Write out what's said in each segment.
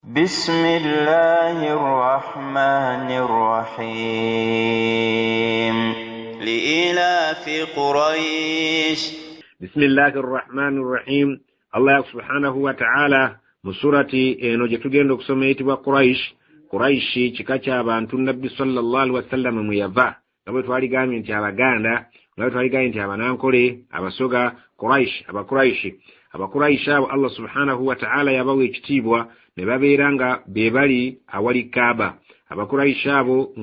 بسم الله الرحمن الرحيم لإلاف قريش بسم الله الرحمن الرحيم الله سبحانه وتعالى musurati eno jetugenda okusoma etibwa Quraish kika ky'abantu Nabbi sallallahu alaihi wasallam muyava nabo twaligambye nti Abaganda nabo twaligambye nti Abanankole Abasoga Quraish abo Allah subhanahu wa ta'ala yabawa ekitiibwa ne babeeranga bebali awali Kaaba. Quraish abo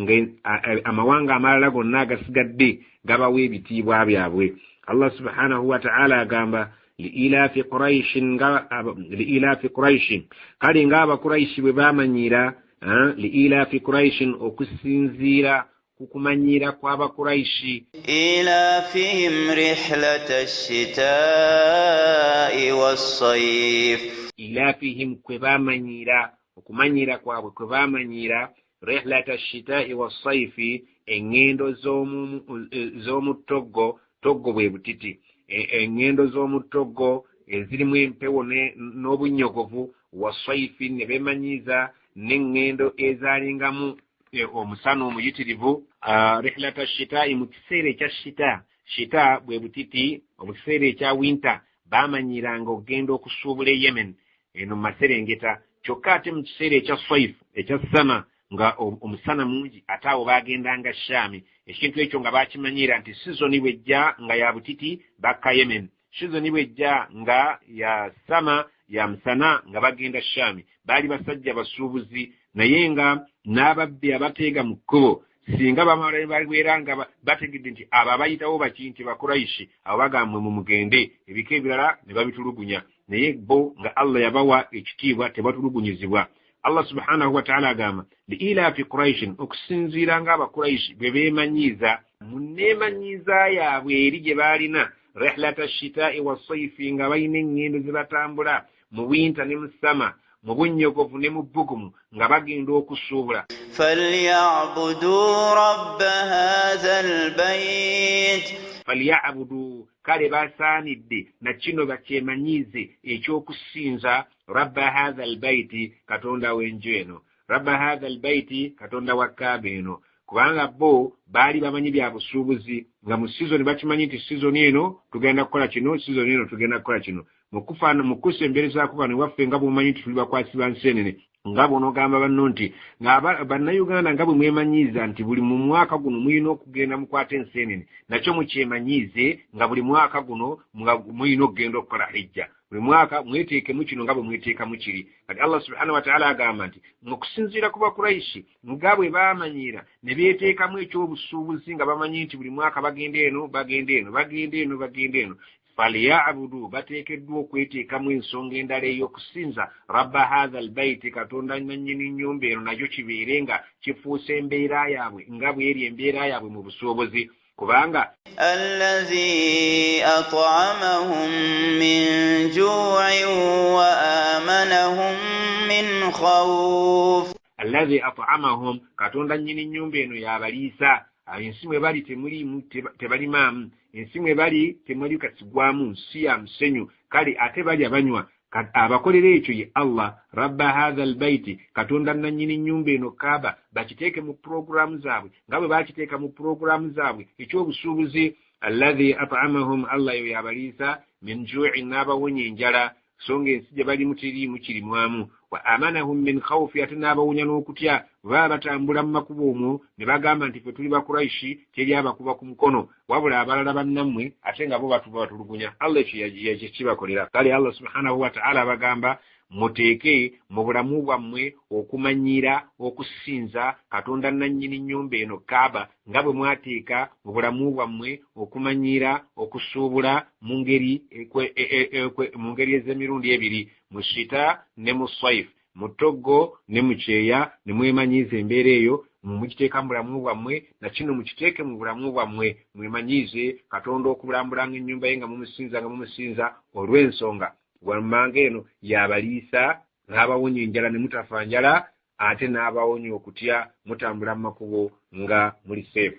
amawanga amalala gonna agasigadde gabawa ebitiibwa byabwe. Allah subhanahu wa ta'ala agamba لإلاف قريش kali ngaba Quraish bwe bamanyira لإلاف قريش okusinzira kukumanyira kwaba Quraish إلافهم رحلة الشتاء والصيف إلافهم kwebamanyira okumanyira kwabwe kwebamanyira رحلة الشتاء والصيف engendo zomu toggo bwe butiti engendo z'omutoggo ezirimu empewo n'obunyogovu wasaifi ne bemanyiza n'engendo ezalingamu omusana omuyitirivu rihlata shita'i mu kiseera ekya shita bwe butiti mu kiseera ekya winter bamanyiranga okugenda okusuubula Yemen eno mu maserengeta kyokka ate mu kiseera ekya saif ekya sama nga omusana mungi ate awo bagendanga Shami ekintu ekyo nga bakimanyira nti sizoni bwejja nga ya butiti bakka Yemen sizoni bwejja nga ya sama ya msana nga bagenda Shami bali basajja basuubuzi naye nga n'ababbi abateega mu kkubo singa bamala baliweranga bategedde nti abo abayitawo bakinti Quraish abo bagambwe mu mugende ebika ebirala ne babitulugunya naye bo nga Allah yabawa ekitiibwa tebatulugunyizibwa. Allah subhanahu wa ta'ala agamba li'ilafi Quraish okusinziira ng'aba Quraish bwe beemanyiza munneemanyiza yaabwe eri gye baalina rihlata shita'i wasayfi nga balina engendo ze batambula mu winter ne mu sama mu bunnyogovu ne mu bbugumu nga bagenda okusuubula. falyabudu rabba hadha albayt falyabudu kale basaanidde na kino bakyemanyize ekyokusinza rabba hadha albayti katonda w'enju eno rabba hadha albayti katonda wa Kaaba eno kubanga bo baali bamanyi bya busuubuzi nga mu season bakimanyi nti season eno tugenda kukola kino season eno tugenda kukola kino mu kusembereza kuba ne waffe nga bumanyi nti tuli bakwasi ba nsenene nga bonogamba banno nti nga bannayuganda nga bwe mwemanyiza nti buli mu mwaka guno muyina okugenda mukwata ensenene nakyo mukyemanyize nga buli mwaka guno muyina okugenda okukola hijja buli mwaka mweteekemu kino nga bwe mweteekamu kiri. Kati Allah subhanahu wa ta'ala agamba nti mukusinziira kuba Quraish nga bwe bamanyira ne beeteekamu ekyobusuubuzi nga bamanyi nti buli mwaka bagenda eno falyabudu bateekeddwa okweteekamu ensonga endala ey'okusinza rabba hadha albayti katonda nannyini nnyumba eno nakyo kibeere nga kifuuse embeera yaabwe nga bw'eri embeera yaabwe mu busuubuzi kubanga alladhi at'amahum min ju'in wa amanahum min khawf alladhi at'amahum katonda nnyini nnyumba eno yabaliisa ensi mwe bali tebalimaamu ensi mwe bali temwali kasigwamu nsi ya musenyu kale ate bali abanywa abakolera ekyo ye Allah rabba hadha albayti katonda nannyini nnyumba eno Kaaba bakiteeke mu programu zaabwe nga bwe bakiteeka mu programu zaabwe ekyobusuubuzi alladhi at'amahum Allah yo yabaliisa min ju'in n'abawonya enjala songa ensi gye balimu teriimu kirimwamu wa amanahum min khawfi ate n'abawonya n'okutya baba batambula mu makubo omwo ne bagamba nti ffe tuli Quraish teri abakuba ku mukono wabula abalala bannammwe ate nga bo batulugunya Allah ekyo kibakolera. Kale Allah subhanahu wa ta'ala bagamba muteeke mu bulamu bwammwe okumanyira okusinza katonda nannyini nnyumba eno Kaaba nga bwe mwateeka mu bulamu bwammwe okumanyira okusuubula mu ngeri ez'emirundi ebiri mu shita ne mu saif mu toggo ne mu kyeya ne mwemanyiza embeera eyo mukiteeka mu bulamu bwammwe na kino mukiteeke mu bulamu bwammwe mwemanyize katonda okulambulanga ennyumba ye nga mumusinza olw'ensonga wammanga eno yabaliisa n'abawonya enjala ne mutafa njala ate n'abawonya okutya mutambula mu makubo nga muli safe.